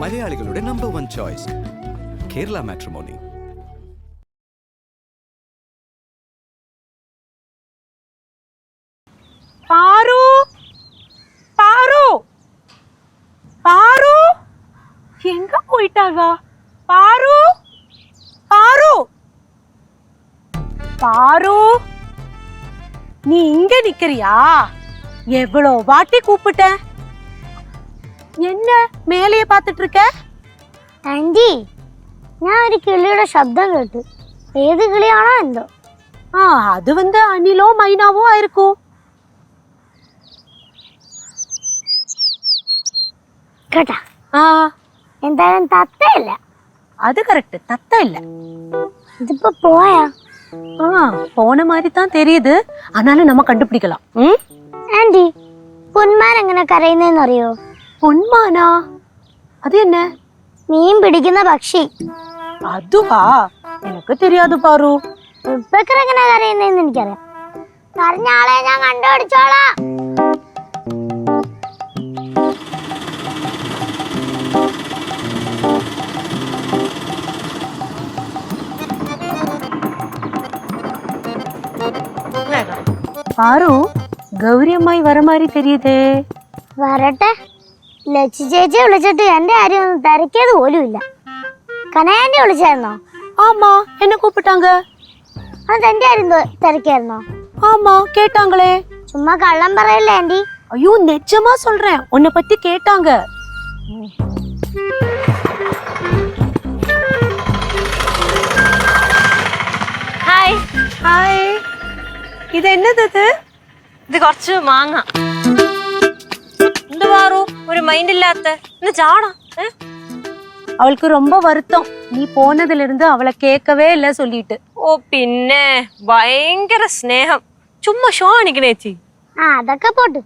മലയാളികളുടെ number 1 choice Kerala matrimony. Paru Paru Paru எங்க போயிட்டாங்க? பாரு பாரு பாரு நீ இங்க நிக்கிறியா? எவ்வளோ வாட்டி கூப்பிட்டேன். என்ன மேலேயே பார்த்துட்டு இருக்க? ആന്റി, ഞാൻ ഒരു കിളിയുടെ ശബ്ദം കേട്ടു. ഏത് കിളിയാണോ എന്തോ. அது வந்து அணிலோ மைனாவோ ஆயிருக்கும். കേട്ടാ? എന്തായാലും തത്തയില്ല. அது கரெக்ட், தத்த இல்ல. ഇതിപ്പോ പോയാ? போன மாதிரி தான் தெரியுது. ஆனாலும் நம்ம கண்டுபிடிக்கலாம். ആന്റി, പൊന്മാൻ എങ്ങനെ കരയുന്നേന്ന് അറിയോ? പൊന്മാനാ? അത് என்ன? മീൻ പിടിക്കുന്ന പക്ഷി. അതുവാ? എനിക്ക് தெரியாது പാറു. ഉപ്പക്കർ എങ്ങനെ കരയുന്നേന്ന് എനിക്കറിയാം. പറഞ്ഞ ആളെ ഞാൻ കണ്ടുപിടിച്ചോളാം. പാറു, ഗൗരി അമ്മായി വര മാതിരി தெரியுதே. വരട്ടെ. ലച്ചി ചേച്ചി വിളിച്ചിട്ട് എന്റെ കാര്യം ഒന്നും തിരക്കിയത് പോലും ഇല്ല. കനയാന്റി വിളിച്ചായിരുന്നോ? ஆமா, என்ன கூப்பிட்டாங்க? അത് എന്റെ കാര്യം തിരക്കായിരുന്നോ? ஆமா, கேட்டாங்களே. ചുമ്മാ കള്ളം പറയല്ലേ ആന്റി. ஐயோ, நிஜமா சொல்றேன், உன்னை பத்தி கேட்டாங்க. Hi hi. ഇത് എന്നത്? ഇത് കുറച്ച് മാങ്ങ. എന്ത് പാറു ഒരു മൈൻഡ് ഇല്ലാത്ത ചാടാ? அவளுக்கு ரொம்ப வருத்தம், நீ போனதுல இருந்து அவளை கேட்கவே இல்ல சொல்லிட்டு. ഓ പിന്നെ ഭയങ്കര സ്നേഹം. ചുമ്മാ ഷോ കാണിക്കണേ ചേച്ചി. അതൊക്കെ പോട്ട്.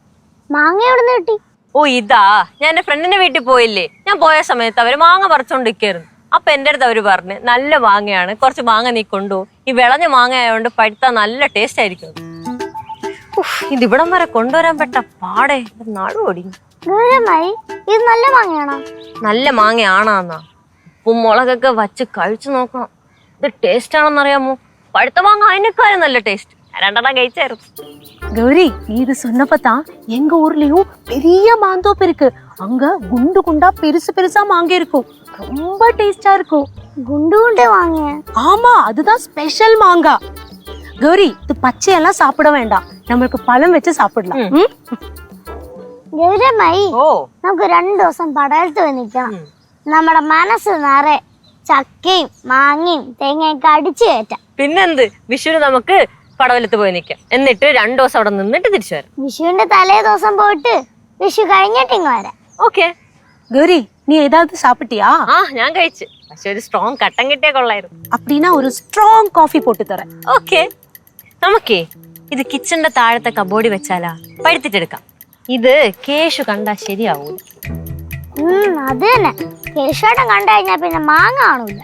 മാങ്ങ എവിടുന്ന് കിട്ടി? ഓ ഇതാ, ഞാൻ എന്റെ ഫ്രണ്ടിന്റെ വീട്ടിൽ പോയില്ലേ, ഞാൻ പോയ സമയത്ത് അവര് മാങ്ങ പറിച്ചോണ്ടിരിക്കായിരുന്നു. അപ്പൊ എന്റെ അടുത്ത് അവര് പറഞ്ഞു, നല്ല മാങ്ങയാണ്, കുറച്ച് മാങ്ങ നീ കൊണ്ടുപോകും, ഈ വിളഞ്ഞ മാങ്ങ ആയതുകൊണ്ട് പഴുത്താ നല്ല ടേസ്റ്റ് ആയിരിക്കും. ഇതിവിടം വരെ കൊണ്ടുവരാൻ പെട്ട പാടെ നടുവൊടി. ഇത് നല്ല മാങ്ങയാണോ? നല്ല മാങ്ങയാണാന്നാ? ഉപ്പും മുളകൊക്കെ വച്ച് കഴിച്ചു നോക്കണം. ഇത് ടേസ്റ്റ് ആണെന്നറിയാമോ? പഴുത്ത മാങ്ങ അതിനേക്കാളും നല്ല ടേസ്റ്റ്. രണ്ടെണ്ണം കഴിച്ചായിരുന്നു. கௌரி, நீ இது சொன்னப்பதான் எங்க ஊர்லயும் பெரிய மாந்தோப்பு இருக்கு. அங்க குண்டு குண்டா பெருசு பெருசா மாங்க இருக்கும். ரொம்ப டேஸ்டா இருக்கும். குண்டு குண்டு மாங்க? ஆமா, அதுதான் ஸ்பெஷல் மாங்கா. கௌரி, இது பச்சையெல்லாம் சாப்பிட வேண்டாம், நம்மளுக்கு பழம் வச்சு சாப்பிடலாம். ഗൗരമായി, നമുക്ക് 2 ദിവസം പടയലത്ത് പോയി നിൽക്കണം. നമ്മുടെ മനസ്സ് നിറയെ ചക്കയും മാങ്ങയും തേങ്ങയൊക്കെ അടിച്ചു കയറ്റാം. പിന്നെന്ത്, വിഷുവിന് നമുക്ക് പടവലത്ത് പോയി നിൽക്കാം. എന്നിട്ട് 2 ദിവസം അവിടെ നിന്നിട്ട് തിരിച്ചു വരാം. വിഷുവിന്റെ തലേ ദിവസം പോയിട്ട് വിഷു കഴിഞ്ഞിട്ട് ഇങ്ങ് വരാം. ഓക്കെ. ഗൗരി, നീ ഏതാவது சாப்பிட்டியா? ഞാൻ കഴിച്ചു. പക്ഷെ ഒരു സ്ട്രോങ് കട്ടൻ കിട്ടിയ കൊള്ളായിരുന്നു. அப்படினா ஒரு ஸ்ட்ராங் காஃபி போட்டு தரேன். ഓക്കെ. നമുക്കേ ഇത് കിച്ചന്റെ താഴത്തെ കബോർഡിൽ വെച്ചാലാ, പഴുത്തിട്ടെടുക്കാം. ഇത് കേശു കണ്ടാ ശരിയാവൂല. അത് തന്നെ, കേശുവേട്ടൻ കണ്ടു കഴിഞ്ഞാ പിന്നെ മാങ്ങ കാണൂല.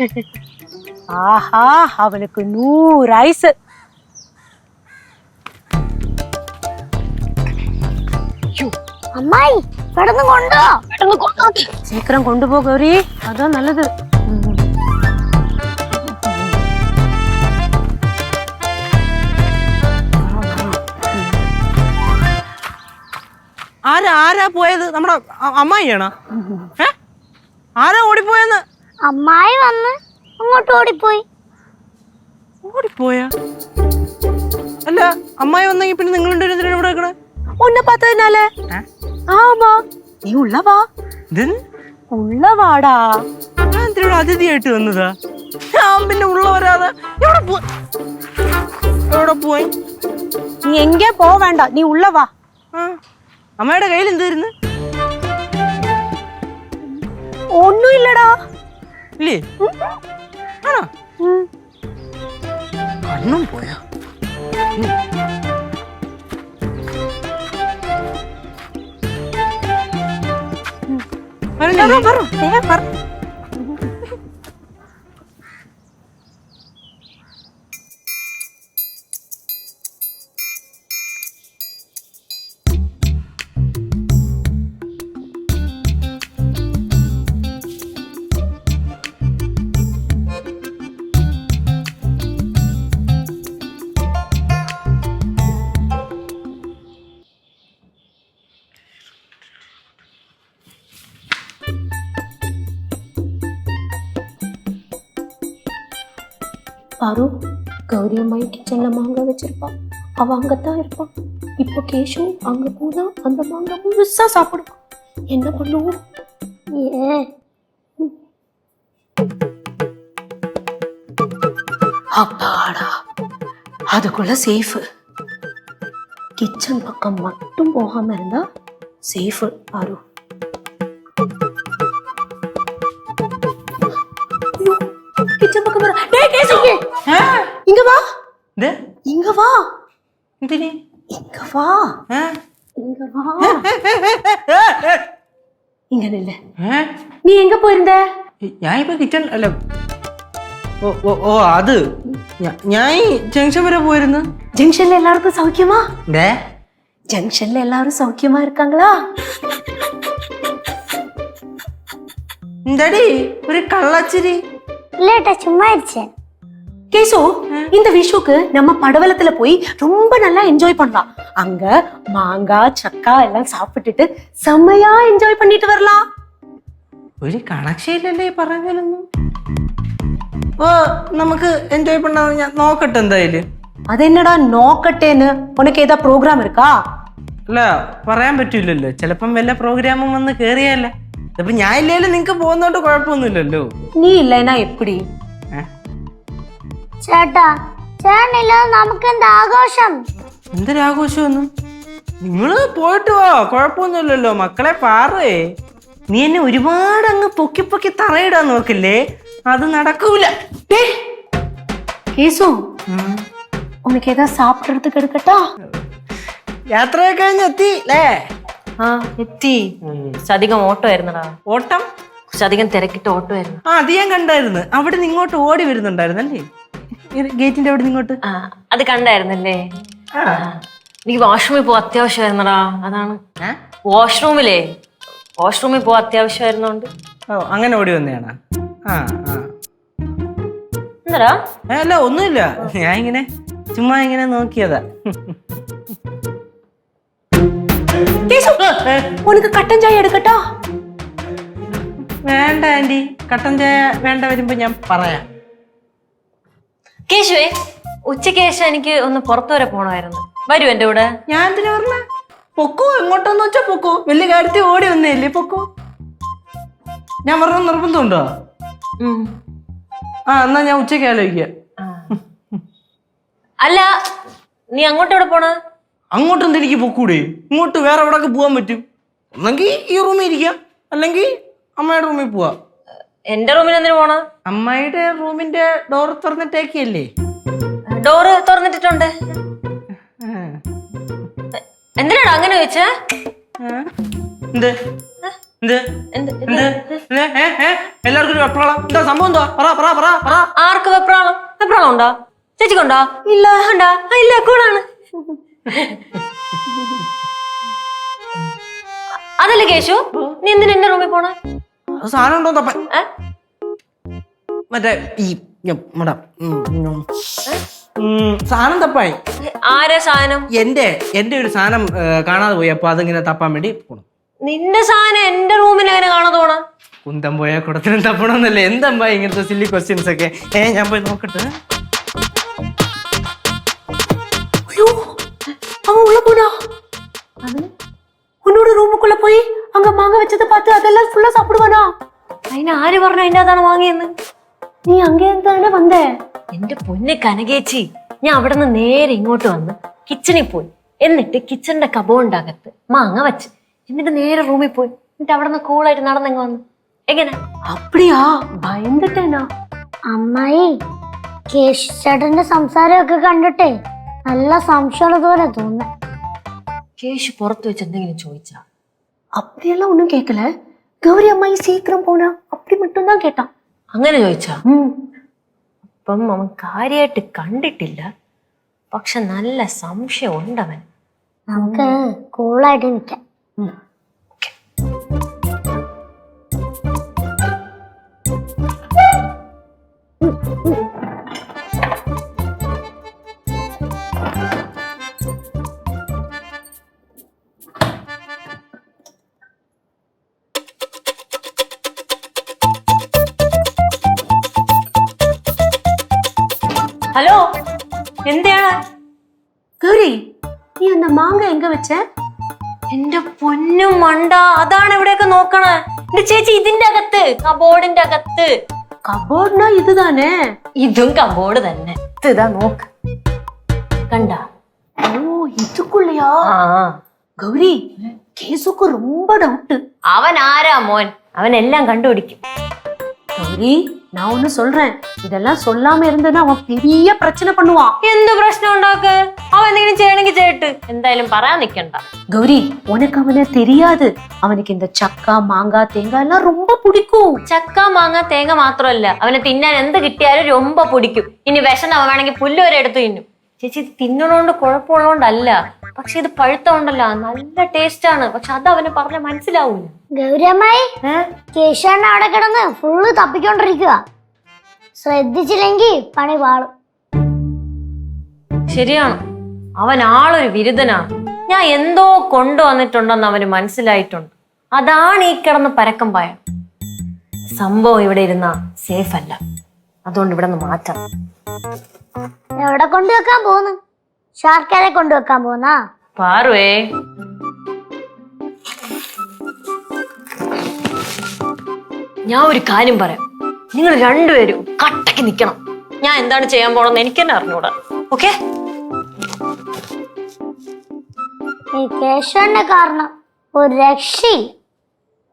ആഹാ, അവനക്ക് 100 ആയുസ്. അമ്മായി, പെട്ടെന്ന് കൊണ്ടോ. சீக்கிரம் கொண்டு போ கௌரி, அதான் நல்லது. ആരാ പോയത്? നമ്മുടെ അമ്മായിയാണോ? ആരാ ഓടിപ്പോയെന്ന്? അമ്മായി വന്ന് അങ്ങോട്ട് ഓടിപ്പോയി. ഓടിപ്പോയാ? അല്ല, അമ്മായി വന്നെങ്കിൽ പിന്നെ നിങ്ങൾ എന്തിനാണ് ഇവിടെ വെക്കണേ? உன்னை பார்த்ததுனால. ஆமா, நீ உள்ள வா. ഉള്ള വാടാ. ഞാൻ എന്തിനാ അതിഥിയായിട്ട് വന്നതാ? ഞാൻ പിന്നെ ഉള്ള വരാതെ എവിടെ പോയി? നീ എങ്കേ പോ വേണ്ട, നീ ഉള്ള വാ. അമ്മയുടെ കയ്യിൽ എന്തായിരുന്നു? ഒന്നും ഇല്ലടാ. ഇല്ലേ? ആണോ? കണ്ണും പോയാ? பாரு கௌரி அம்மாயி கிச்சன்ல மாங்காய் வச்சிருப்பா அவ அங்கத்தான் இருப்பான் இப்போ கேஷு அங்க போனா அந்த மாங்காய் முழுசா சாப்பிடுவான் என்ன பண்ணுவோம் ஏ அப்பாடா அதுக்குள்ள சேஃப் கிச்சன் பக்கம் மட்டும் போகாம இருந்தா சேஃப் பாரு கிச்சன் பக்கம் வர டேய் கேசு இங்க வா ദേ, இங்க வா എന്തിന്? இங்க வா ഏ? இங்க வா இங்க நில்ல ഏ? நீ எங்க போயிருந்த ഞാൻ ഇപ്പൊ കിച്ചൺ അല്ല ഓ ഓ ഓ അത് ഞാൻ ഈ ജംഗ്ഷൻ വരെ പോയിരുന്നു. ஜங்ஷன்ல எல்லாருக்கும் சௌக்கியமா ദേ, ஜங்ஷன்ல எல்லாரும் சௌக்கியமா இருக்காங்களா എന്താടി ഒരു കള്ളച്ചിരി? இல்லட்டா சும்மா ஆயிடுச்சேன். கேசு இந்த விஷுக்கு நம்ம படவலத்துல போய் ரொம்ப நல்லா என்ஜாய் பண்ணலாம் அங்க மாங்காய் சக்கா எல்லாம் சாப்பிட்டுட்டு செம்மையா என்ஜாய் பண்ணிட்டு வரலாம் ഒരു കണക്ഷയില്ലല്ലേ ഈ പറഞ്ഞാലൊന്നും. ഓ നമുക്ക് എൻജോയ് பண்ணാൻ ഞാൻ നോക്കട്ടെ എന്തായാലും. அது என்னடா நோக்கட்டேன்னு உனக்கு ஏதா ப்ரோக்ராம் இருக்கா അല്ല പറയാൻ പറ്റൂലല്ലോ, ചിലപ്പം വല്ല പ്രോഗ്രാമും വന്ന് കേറിയല്ലേ. ഇപ്പൊ ഞാൻ ഇല്ലേലും നിങ്ങക്ക് പോകുന്നോണ്ട് കുഴപ്പമൊന്നുമില്ലല്ലോ. நீ இல்லைன்னா எப்படி ഏ? ചേട്ടാ ചേട്ടനില്ലാതെ നമുക്ക് എന്താ ആഘോഷം? എന്തൊരാഘോഷമൊന്നും. നിങ്ങള് പോയിട്ട് വാ, കുഴപ്പമൊന്നുമില്ലല്ലോ. മക്കളെ പാറേ, നീ എന്നെ ഒരുപാട് അങ്ങ് പൊക്കി പൊക്കി തറയിടാൻ നോക്കില്ലേ, അത് നടക്കൂല. டேய் கேசு உனக்கு ஏதா சாப்பிடுறதுக்கு எடுக்கட்டா യാത്രയൊക്കെ കഴിഞ്ഞ് എത്തി അല്ലേ? ആ എത്തി. കുറച്ച് അധികം ഓട്ടോ ആയിരുന്നടാ. ഓട്ടം? കുറച്ച് അധികം തിരക്കിട്ട് ഓട്ടോ ആയിരുന്നു. ആ അത് ഞാൻ കണ്ടായിരുന്നു. അവിടെ നിന്ന് ഇങ്ങോട്ട് ഓടി വരുന്നുണ്ടായിരുന്നല്ലേ, ഗേറ്റിന്റെ അവിടെ നിന്ന് ഇങ്ങോട്ട്. ആ അത് കണ്ടായിരുന്നല്ലേ. ആ. എനിക്ക് വാഷ്റൂമിൽ പോവാൻ അത്യാവശ്യമായിരുന്നടാ. അതാണ് ഏ? വാഷ്റൂമിൽ പോവാൻ അത്യാവശ്യമായിരുന്നോണ്ട്. ഓ അങ്ങനെ ഓടി വന്നേണ. ആ ആ എന്താടാ? അല്ല ഒന്നുമില്ല, ഞാൻ ഇങ്ങനെ ചുമ്മാ ഇങ്ങനെ നോക്കിയതാ. கேசு உனக்கு கட்டன் சாய் எடுக்கட்டா വേണ്ട ആന്റി, കട്ടൻ ചായ വേണ്ട, വരുമ്പോ ഞാൻ പറയാം. കേശുവേ ഉച്ചയ്ക്ക് ശേഷം എനിക്ക് ഒന്ന് പുറത്തു വരെ പോണമായിരുന്നു. വരൂ എന്റെ കൂടെ. ഞാൻ എന്തിനാ പറഞ്ഞ? പൊക്കോ, എങ്ങോട്ടോന്ന് വെച്ചാ പൊക്കോ. വലിയ കാര്യത്തിൽ ഓടി വന്നേല്ലേ, പൊക്കോ. ഞാൻ പറഞ്ഞ നിർബന്ധമുണ്ടോ? ആ എന്നാ ഞാൻ ഉച്ചയ്ക്ക് ആലോചിക്കാം. അല്ല നീ അങ്ങോട്ട് എവിടെ പോണ? അങ്ങോട്ടൊന്നും എനിക്ക് പൊക്കൂടെ, ഇങ്ങോട്ട് വേറെ എവിടെയൊക്കെ പോകാൻ പറ്റും. ഒന്നെങ്കിൽ ഈ റൂമിൽ ഇരിക്കാം, അല്ലെങ്കിൽ അമ്മയുടെ റൂമിൽ പോവാ. എന്റെ റൂമിൽ എന്തിനു പോണ? അമ്മയുടെ റൂമിന്റെ ഡോർ തുറന്നിട്ടേക്കല്ലേ. ഡോറ് തുറന്നിട്ടിട്ടുണ്ട്. എന്തിനാണ് അങ്ങനെ ചോദിച്ചേ? എന്ത് എന്ത് എന്ത് എല്ലാവർക്കും ഒരു വെപ്രാളം? എന്താ സംഭവം? എന്താ പറ പറ പറ പറ. ആർക്ക് വെപ്രാളം? വെപ്രാളം ഉണ്ടോ? ചേച്ചിക്കുണ്ടോ? ഇല്ല. ഉണ്ടാ? ഇല്ല, കൂളാണ്. അതല്ലേ കേശു, നീ എന്തിനാ എന്റെ റൂമിൽ പോണ? സാധനം ഉണ്ടോ തപ്പ? മറ്റേ ഈ നമ്മുടെ സാധനം തപ്പായി. ആരെ സാധനം? എന്റെ ഒരു സാധനം കാണാതെ പോയി, അപ്പൊ അതിങ്ങനെ തപ്പാൻ വേണ്ടി പോണം. നിന്റെ സാധനം എന്റെ റൂമിൽ എങ്ങനെ കാണാതെ പോണ? കുന്തം പോയാ കുടത്തിനും തപ്പണമെന്നല്ലേ. എന്തമ്പാ ഇങ്ങനത്തെ സില്ലി ക്വസ്റ്റ്യൻസ് ഒക്കെ? ഞാൻ പോയി നോക്കട്ടെ. அவன் உள்ள போனா உன்னோட ரூமுக்குள்ள போய் அங்க மாங்காய் வச்சதை பார்த்து அதெல்லாம் ஃபுல்லா சாப்பிடுவானா? അതിന് ആര് പറഞ്ഞു അതിന്റെ അതാണ് വാങ്ങിയെന്ന്? நீ அங்க இருந்தானே வந்த. എന്റെ പൊന്നെ കനകേച്ചി, ഞാൻ അവിടെ നിന്ന് നേരെ ഇങ്ങോട്ട് വന്ന് കിച്ചണിൽ പോയി. എന്നിട്ട് കിച്ചണിന്റെ കബോർഡിനകത്ത് മാങ്ങ വെച്ച് എന്നിട്ട് നേരെ റൂമിൽ പോയി. എന്നിട്ട് അവിടെ നിന്ന് കൂളായിട്ട് നടന്നെങ്ങ് വന്നു. എങ്ങനെ? அப்படியா? பயந்துட்டேனா? അമ്മായി കേശു ചേട്ടന്റെ സംസാരമൊക്കെ കണ്ടിട്ടേ നല്ല സംശയമുള്ളതുപോലെ തോന്നുന്നു. കേശു പുറത്തു വെച്ച് എന്തെങ്കിലും ചോദിച്ചാ? அப்படியெல்லாம் ஒண்ணும் கேட்கல. கௌரி அம்மாயி சீக்கிரம் போனா அப்படி மட்டும் தான் கேட்டான். അങ്ങനെ ചോദിച്ചാ? അപ്പം അവൻ കാര്യമായിട്ട് കണ്ടിട്ടില്ല, പക്ഷെ നല്ല സംശയം ഉണ്ടവൻ. നമുക്ക് കൂളായിട്ട് നിൽക്കാം. ഹലോ, എന്താണ്? ഗൗരി, നീ அந்த മാങ്ങ എങ്ക വെച്ച? എന്റെ പൊന്നും മണ്ട, അതാണ് ഇവിടെയൊക്കെ നോക്കണേ. എന്റെ ചേച്ചി ഇതിന്റെ അകത്ത്, കബോർഡിന്റെ അകത്ത്. കബോർഡ്നാ ഇത് താനേ? ഇതും കബോർഡ് തന്നെ. ഇതാ നോക്ക്, കണ്ട? ഓ, இதுக்குள்ளயா? ഗൗരി, കേസുക്ക് ரொம்ப ഡൗട്ട്. അവൻ ആരാ മോൻ? അവൻ എല്ലാം കണ്ടുപിടിക്കും. கௌரி, நான் ஒண்ணு சொல்றேன், இதெல்லாம் சொல்லாம இருந்தனா அவன் பெரிய பிரச்சனை பண்ணுவான். എന്ത് പ്രശ്നം ഉണ്ടാക്ക്? അവൻ എന്തെങ്കിലും ചെയ്യണമെങ്കിൽ ചെയ്യട്ട്, എന്തായാലും പറയാൻ നിക്കണ്ട. கௌரி, உனக்கு அவனை தெரியாது. அவனுக்கு இந்த சக்கா மாங்காய் தேங்காய் எல்லாம் ரொம்ப பிடிக்கும். ചക്ക മാങ്ങ തേങ്ങ മാത്രമല്ല, അവന് തിന്നാൻ എന്ത് കിട്ടിയാലും ரொம்ப പിടിക്കും. ഇനി വിഷം അവൻ വേണമെങ്കിൽ പുല്ല് വരെ എടുത്തു തിന്നും. ചേച്ചി, ഇത് തിന്നണോണ്ട് കുഴപ്പമുള്ളതുകൊണ്ടല്ല, പക്ഷെ ഇത് പഴുത്തോണ്ടല്ല, നല്ല ടേസ്റ്റ് ആണ്. പക്ഷെ അത് അവന് പറഞ്ഞ മനസ്സിലാവൂല. ഗൗരമ്മായി, കേശവണ്ണ അവിടെ കിടന്ന് ഫുള്ള് തപ്പിക്കൊണ്ടിരിക്കുക. ശ്രദ്ധിച്ചില്ലെങ്കിൽ പണി പാളും. ശരിയാണ്, അവൻ ആളൊരു വിരുദ്ധനാണ്. ഞാൻ എന്തോ കൊണ്ടുവന്നിട്ടുണ്ടെന്ന് അവന് മനസ്സിലായിട്ടുണ്ട്. അതാണ് ഈ കിടന്ന് പരക്കം പായ. സംഭവം ഇവിടെ ഇരുന്ന സേഫ് അല്ല, അതുകൊണ്ട് ഇവിടെ നിന്ന് മാറ്റാം. എവിടെ കൊണ്ടുവെക്കാൻ പോന്ന്? ശാർക്കരെ കൊണ്ടുവെക്കാൻ പോന്നാ? പാറുവേ, ഞാൻ ഒരു കാര്യം പറയാം. നിങ്ങൾ രണ്ടുപേരും കട്ടക്ക് നിക്കണം. ഞാൻ എന്താണ് ചെയ്യാൻ പോണെന്ന് എനിക്ക് തന്നെ അറിഞ്ഞൂടാ. ഓക്കെ? ഈ കേശവന്റെ കാരണം ഒരു രക്ഷയില്ല.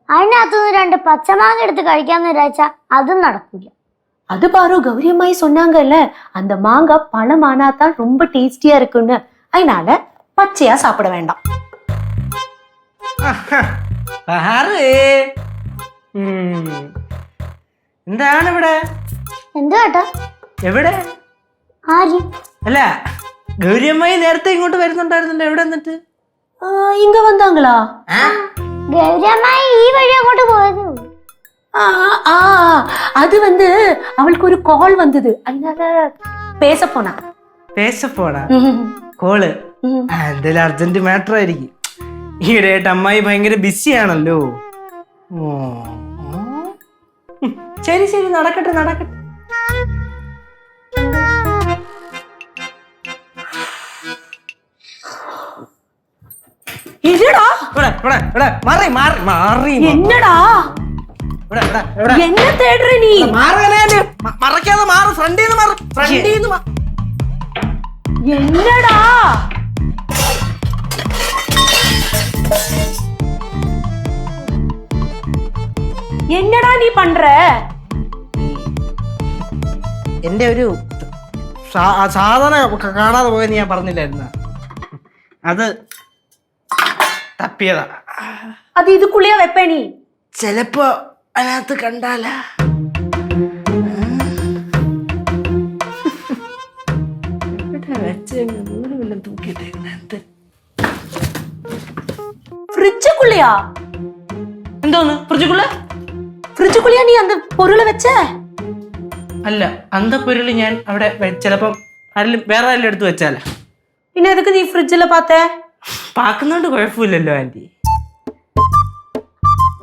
അതിനകത്തുനിന്ന് 2 പച്ചമാങ്ങ എടുത്ത് കഴിക്കാന്ന് വിചാരിച്ചാ അതും നടക്കില്ല. அது பாரு, கௌரி அம்மாயி சொன்னாங்கல்ல, அந்த மாங்காய் பழமானாதான் ரொம்ப டேஸ்டியா இருக்குன்னு. அதனால பச்சையா சாப்பிட வேண்டாம். എന്താണ് ഇവിടെ? എന്ത് കേട്ടാ? എവിടെ? ആര്? അല്ല, ഗൗരിയമ്മായി നേരത്തെ ഇങ്ങോട്ട് വരുന്നുണ്ടായിരുന്നല്ലോ. എവിടെ എന്നിട്ട്? இங்க வந்தாங்களா? ഗൗരമ്മായി ഈ വഴി അങ്ങോട്ട് പോയത്. அது வந்து அவளுக்கு ஒரு கால் வந்தது, அதனால பேச போனா. കോള്? എന്തായാലും അർജന്റ് മാറ്റർ ആയിരിക്കും. ഈയിടെയായിട്ട് അമ്മായി ഭയങ്കര ബിസി ആണല്ലോ. ശരി ശരി, നടക്കട്ടെ നടക്കട്ടെ. என்னடா? മാറി മാറി മാറി. என்னடா? என்ன தேடுற நீ? മറക്കാതെ മാറ്, ഫ്രണ്ടീന്ന് മാറ്, ഫ്രണ്ടീന്ന് മാറ്. என்னடா? என்னடா நீ பண்ற? എന്റെ ഒരു സാധനം കാണാതെ പോയെന്ന് ഞാൻ പറഞ്ഞില്ലായിരുന്ന, അത് തപ്പിയതാ. அது இதுக்குள்ளேயே வைப்ப நீ? ചെലപ്പോ അതിനകത്ത് കണ്ടാല. ഫ്രിഡ്ജുക്കുള്ളയാ? എന്തോന്ന് ഫ്രിഡ്ജുക്കുള്ള? ഫ്രിഡ്ജുക്കുള്ളയാ നീ அந்த പൊരുള് വെച്ച? അല്ല, അന്ത പൊരുള് ഞാൻ അവിടെ ചിലപ്പം ആരെങ്കിലും വേറെ ആരെങ്കിലും എടുത്ത് വെച്ചാല. പിന്നെ എതൊക്കെ നീ ഫ്രിഡ്ജില് പാത്തേ? പാക്കുന്നോണ്ട് കുഴപ്പമില്ലല്ലോ ആന്റി.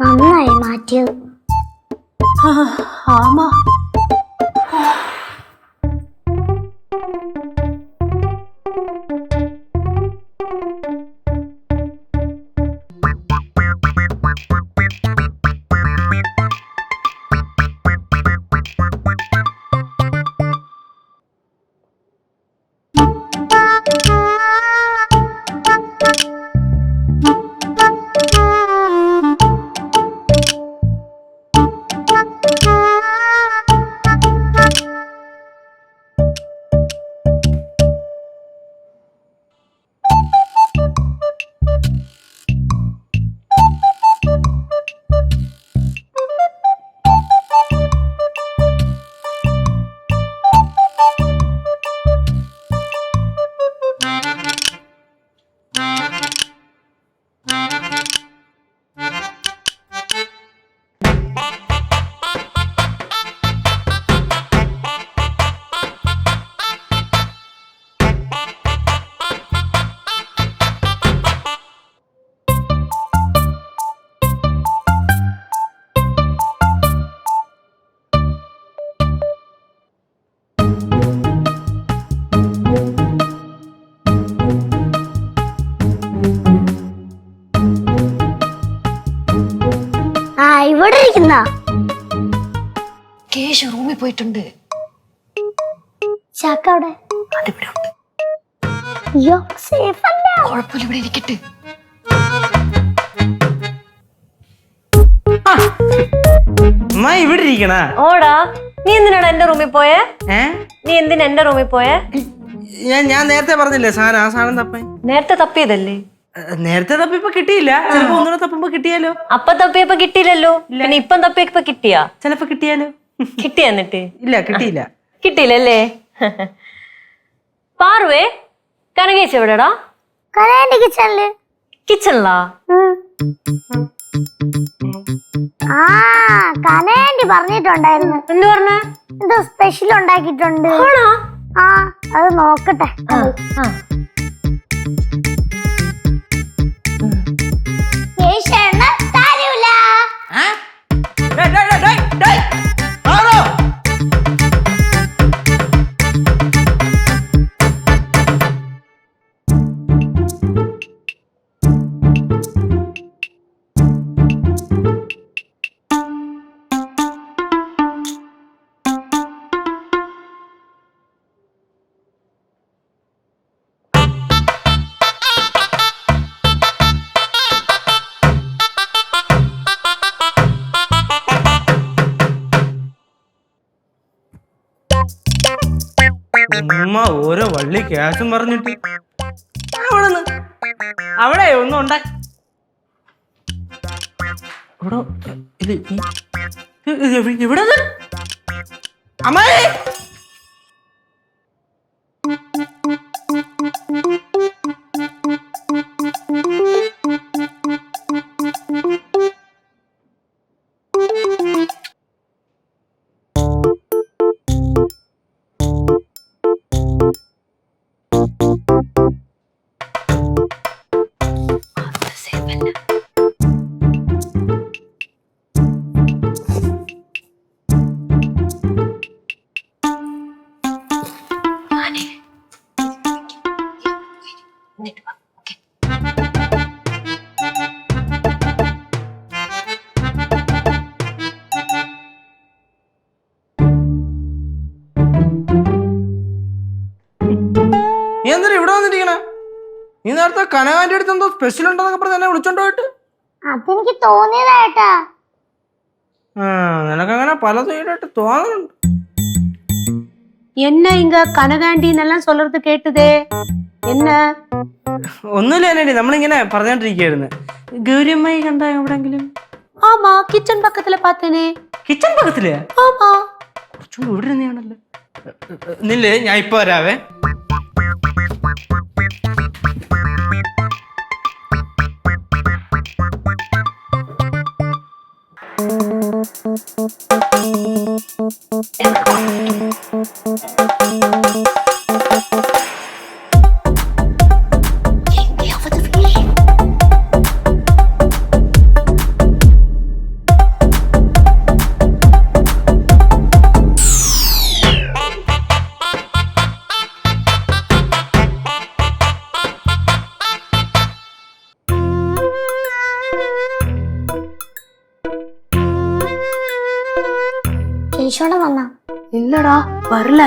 നന്നായി മാറ്റിയത്. ആമാ. എന്നാ കേശു റൂമിൽ പോയിട്ടുണ്ട്. ചാക്ക അവിടെ അതിവിടെ ഉണ്ട്. അയ്യോ സേഫ് അല്ല. കുഴപ്പമില്ല, ഇവിടെ ഇരിക്കട്ടെ. അമ്മ ഇവിടെ ഇരിക്കണ. ഓടാ, നീ എന്തിനാണ് എന്റെ റൂമിൽ പോയേ? ഏ നീ എന്തിനാ എന്റെ റൂമിൽ പോയേ? ഞാൻ നേരത്തെ പറഞ്ഞില്ലേ സാധനം, ആ സാധനം തപ്പാൻ. നേരത്തെ തപ്പിയതല്ലേ? നേരത്തെ തപ്പിയപ്പോ കിട്ടിയില്ല, ചിലപ്പോ ഒന്നുകൂടെ തപ്പുമ്പോ കിട്ടിയാലോ. അപ്പൊ തപ്പിയപ്പോ കിട്ടിയില്ലല്ലോ, പിന്നെ ഇപ്പം തപ്പിയപ്പോ കിട്ടിയാ? ചിലപ്പോ കിട്ടിയാലോ. കിട്ടിയ എന്നിട്ട്? ഇല്ല, കിട്ടിയില്ല. കിട്ടിയില്ലല്ലേ? പാർവേ, കനകേച്ചി എവിടെടാ? കനകാന്റെ കിച്ചണില്. കിച്ചണിലാ? ആ കനകാന്റി പറഞ്ഞിട്ടുണ്ടായിരുന്നു. എന്ത് പറഞ്ഞ? എന്തോ സ്പെഷ്യൽ ഉണ്ടാക്കിയിട്ടുണ്ട്. ആ അത് നോക്കട്ടെ. തരൂല. ഉമ്മ ഓരോ വള്ളി ക്യാഷും പറഞ്ഞിട്ട് അവിടെ ഒന്നും ഉണ്ടായി. ഇവിടെ അമ്മായി നീ എന്തിനാ ഇവിടെ വന്നിരിക്കണ? നീ നേരത്തെ കനകാന്റെ അടുത്ത് എന്തോ സ്പെഷ്യൽ ഉണ്ടെന്നൊക്കെ പറഞ്ഞ് എന്നെ വിളിച്ചോണ്ട് പോയിട്ട്. അതെനിക്ക് തോന്നിയതായിട്ടാ. നിനക്കങ്ങനെ പലതും ഈടായിട്ട് തോന്നുന്നുണ്ട്. என்ன இங்க கனகாண்டின்னெல்லாம் சொல்றது கேட்டுதே, என்ன? ഒന്നുമില്ല എന്നടി, നമ്മളിങ്ങനെ പറഞ്ഞോണ്ടിരിക്കുകയായിരുന്നു. ഗൗരിയമ്മായി കണ്ട എവിടെങ്കിലും? ஆமா, கிச்சன் பக்கத்துல பார்த்தேனே. കിച്ചൺ പക്കത്തില്ലേ? ஆமா. കുറച്ചും ഇവിടെ ഇരുന്നാണല്ലോ. നില്ലേ, ഞാൻ ഇപ്പൊ വരാവേ. കേശോടെ വന്നാ? இல்லடா, வரல.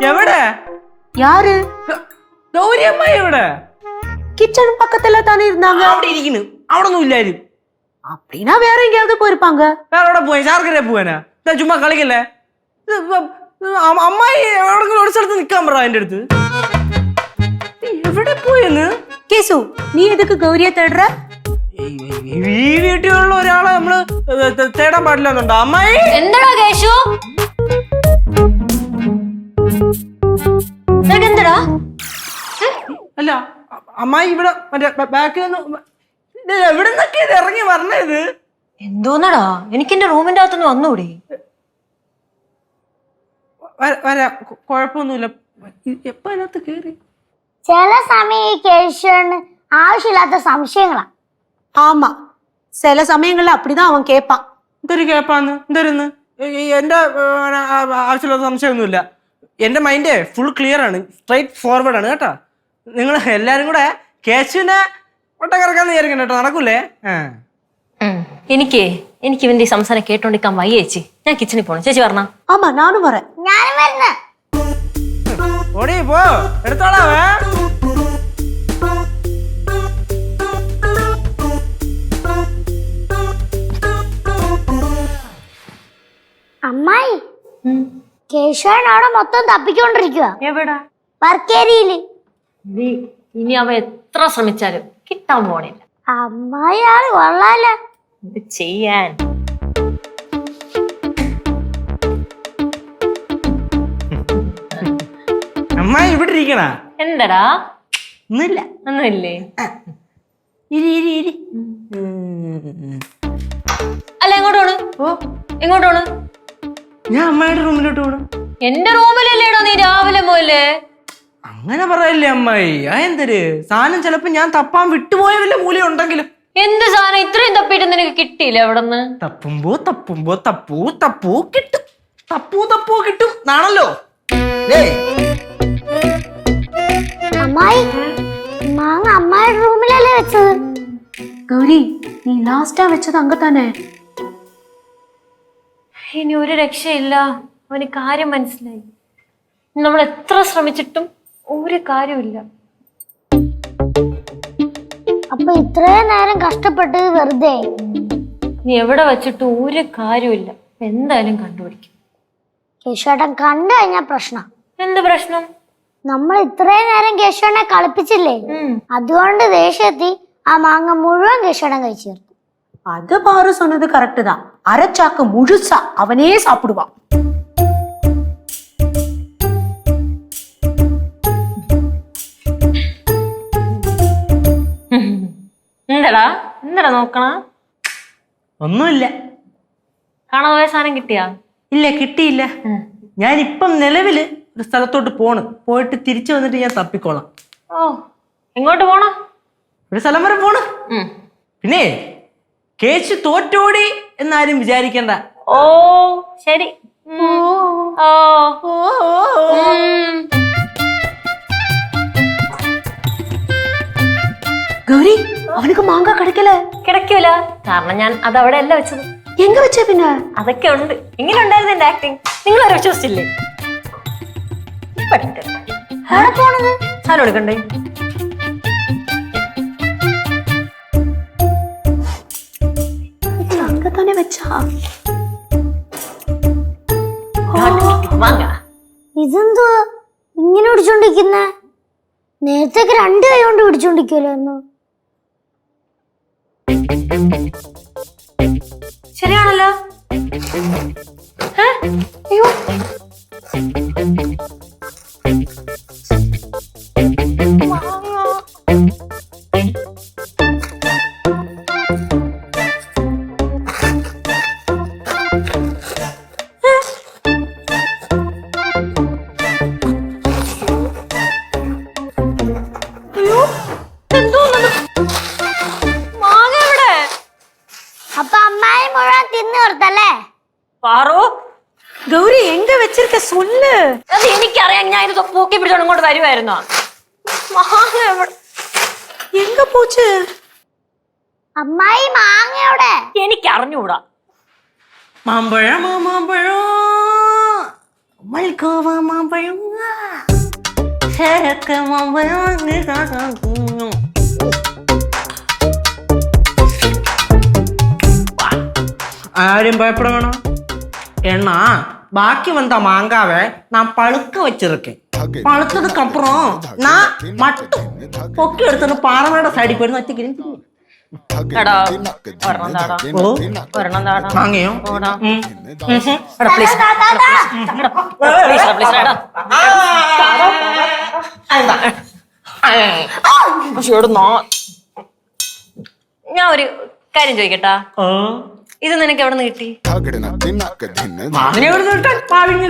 എവിടെ? யாரு? ഗൗരിയമ്മായി എവിടെ? கிச்சன் பக்கத்துல தானே இருந்தாங்க. അവിടെ ഇരിക്കുന്നു. അവിടെ ഒന്നും ഇല്ലായിരുന്നു. அப்படின்னா வேற எங்கேயாவது போயிருப்பாங்க. വേറെ എവിടെ പോയി? ശാർക്കര പോവാനാ? ചുമ്മാ കളിക്കല്ലേ. അമ്മായി എവിടെങ്കിലും ഒരു സ്ഥലത്ത് നിക്കാൻ പറ എന്റെ അടുത്ത്. എവിടെ പോയെന്ന്? கேசு, நீ எதுக்கு கௌரிய தேடுற? ഈ വീട്ടിലുള്ള ഒരാളെ നമ്മള് തേടാൻ പാടില്ല എന്നുണ്ടോ അമ്മായി? എന്താടാ കേശു? എന്താ? അല്ല അമ്മായി ഇവിടെ മറ്റേ ബാക്കിൽ നിന്ന് എവിടെ നിന്നൊക്കെ ഇത് ഇറങ്ങി വരണത്? എന്തോന്നടാ, എനിക്ക് എന്റെ റൂമിന്റെ അകത്തുനിന്ന് വന്നൂടെ? വരാ, കുഴപ്പമൊന്നുമില്ല. എപ്പ അതിനകത്ത് കേറി? ചില സമയം ഈ കേശവന് ആവശ്യമില്ലാത്ത സംശയങ്ങളാ. ஆமா, சில சமயங்கள்ல அப்படிதான் அவன் கேட்பான். എന്തൊരു കേപ്പാന്ന്? എന്തോരുന്ന്? എന്റെ ആവശ്യമില്ലാത്ത സംശയമൊന്നുമില്ല. എന്റെ മൈൻഡ് ഫുൾ ക്ലിയർ ആണ്, സ്ട്രൈറ്റ് ഫോർവേഡ് ആണ് കേട്ടാ. നിങ്ങൾ എല്ലാരും കൂടെ കേശുവിനെ ഒട്ടക്കറക്കാന്ന് വിചാരിക്കണ്ട കേട്ടോ, നടക്കൂലേ? എനിക്ക് ഇവന്റെ ഈ സംസാരം കേട്ടോണ്ടിരിക്കാൻ വയ്യ ചേച്ചി. ഞാൻ കിച്ചണിൽ പോണം. ചേച്ചി പറഞ്ഞ. ஆமா நானும் வரேன். ഞാനും വരുന്ന. ഓടി പോ, എടുത്തോളാവേ. അമ്മായി കേശവൻ അവിടെ മൊത്തം തപ്പിക്കൊണ്ടിരിക്കുക. എവിടാ? വർക്കേരിയില്. ഇനി അവ എത്ര ശ്രമിച്ചാലും കിട്ടാൻ പോണില്ല. അമ്മായി ആള് കൊള്ളാല. എന്ത് ചെയ്യാൻ? അമ്മായി ഇവിടെ ഇരിക്കണ? എന്തടാ? ഒന്നുമില്ല. ഒന്നുമില്ലേ? ഇരി ഇരി ഇരി. അല്ല എങ്ങോട്ട് പോണ്? എങ്ങോട്ട് പോണ്? ഞാൻ അമ്മായിയുടെ റൂമിലോട്ട് പോണം. എന്റെ റൂമിലല്ലേടോ നീ രാവിലെ പോലെ? അങ്ങനെ പറയല്ലേ അമ്മായി. ആ എന്തൊരു സാധനം ചിലപ്പോ ഞാൻ തപ്പാൻ വിട്ടുപോയ വല്ല മൂലം ഉണ്ടെങ്കിലും. എന്ത് സാധനം ഇത്രയും തപ്പിട്ട് നിനക്ക് കിട്ടിയില്ല എവിടെന്ന്? തപ്പുമ്പോ തപ്പുമ്പോ തപ്പൂ തപ്പൂ കിട്ടും. തപ്പൂ കിട്ടും നാണല്ലോ. അമ്മായി മാങ്ങ അമ്മായിയുടെ റൂമിലല്ലേ വെച്ചത്? கௌரி நீ லாஸ்டா வச்சது அங்கதானே? ഇനി ഒരു രക്ഷയില്ല. അവന് കാര്യം മനസ്സിലായി. നമ്മൾ എത്ര ശ്രമിച്ചിട്ടും ഒരു കാര്യമില്ല. അപ്പൊ ഇത്രയും നേരം കഷ്ടപ്പെട്ടത് വെറുതെ. നീ എവിടെ വെച്ചിട്ടും ഒരു കാര്യമില്ല. എന്തായാലും കണ്ടുപിടിക്കും. കേശവേട്ടൻ കണ്ടു കഴിഞ്ഞാ പ്രശ്നം. എന്ത് പ്രശ്നം? നമ്മൾ ഇത്രയും നേരം കേശവനെ കളിപ്പിച്ചില്ലേ, അതുകൊണ്ട് ദേഷ്യത്തി ആ മാങ്ങ മുഴുവൻ കേശവൻ കഴിച്ചു തീർത്തു. அது பாரு சொன்னது கரெக்ட் தான். அரைச்சாக்கு முழுசா அவனே சாப்பிடுவான். എന്താടാ എന്താടാ നോക്കണ? ഒന്നുമില്ല. കാണാൻ പോയ സാധനം കിട്ടിയാ? ഇല്ല, കിട്ടിയില്ല. ഞാനിപ്പം നിലവില് ഒരു സ്ഥലത്തോട്ട് പോയിട്ട് തിരിച്ചു വന്നിട്ട് ഞാൻ തപ്പിക്കോളാം. ഓ, എങ്ങോട്ട് പോണ? ഒരു സ്ഥലം വരെ പോണ്. പിന്നെ കേശു തോറ്റോടി എന്നാരും വിചാരിക്കണ്ട. ഓ ശരി. கௌரி அவனுக்கு மாங்காய் கிடைக்கல. കിടക്കൂല. കാരണം ഞാൻ അത് അവിടെ അല്ല വെച്ചത്. எங்க வச்ச பின்ன? അതൊക്കെ ഉണ്ട്. ഇങ്ങനെ ഉണ്ടായിരുന്നു എന്റെ ആക്ടിങ്. നിങ്ങൾ ഒരു വിശ്വസിച്ചില്ലേ? എവിടെ പോണത്? സാധനം എടുക്കണ്ടേ? அங்கதானே வச்சா. വാങ്ങ. ഇതെന്തോ ഇങ്ങനെ പിടിച്ചോണ്ടിരിക്കുന്നെ? നേരത്തേക്ക് 2 കൈ കൊണ്ട് പിടിച്ചോണ്ടിരിക്കുമല്ലോ. ശരിയാണല്ലോ. അയ്യോ, മാങ്ങ എവിടെ? അപ്പൊ അമ്മായി മുഴുവൻ തിന്നു കൊടുത്തല്ലേ? പാറു, கௌரி எங்க வச்சிருக்க சொல்லு. അത് എനിക്കറിയാം. ഞാൻ ഇത് പൂക്കി പിടിച്ചോണ്ട് ഇങ്ങോട്ട് വരുമായിരുന്നോ? മാങ്ങ എവിടെ? எங்க போச்சு? അമ്മായി മാങ്ങയോടെ? എനിക്ക് അറിഞ്ഞൂടാ. മാമ്പഴം മാമ്പഴം മൽക്കോവ മാമ്പഴം ആരും ഭയപ്പെട വേണം. ஏன்னா பாக்கி வந்த மாங்காவை நான் பழுக்க வச்சிருக்கேன். பழுத்ததுக்கு அப்புறம் நான் மட்டும் பொக்கி எடுத்து பாறையோட சைடு போயிருந்து வச்சுக்கிறேன். മാങ്ങയോ? ഞാൻ ഒരു കാര്യം ചോദിക്കട്ടാ? ഇത് നിനക്ക് എവിടെ നിന്ന് കിട്ടി?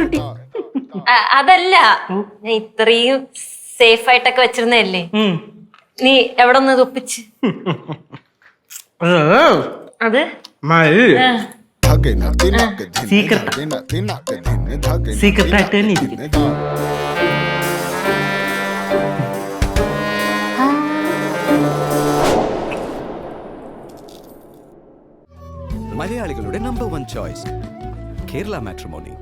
കിട്ടി. അതല്ല, ഞാൻ ഇത്രയും സേഫ് ആയിട്ടൊക്കെ വെച്ചിരുന്നല്ലേ. നീ എവിടെ നിന്ന് ഒപ്പിച്ച്? അത് സീക്രട്ടായിട്ട് തന്നെ ഇരിക്കും. മലയാളികളുടെ നമ്പർ 1 ചോയ്സ് കേരള മാട്രിമോണി.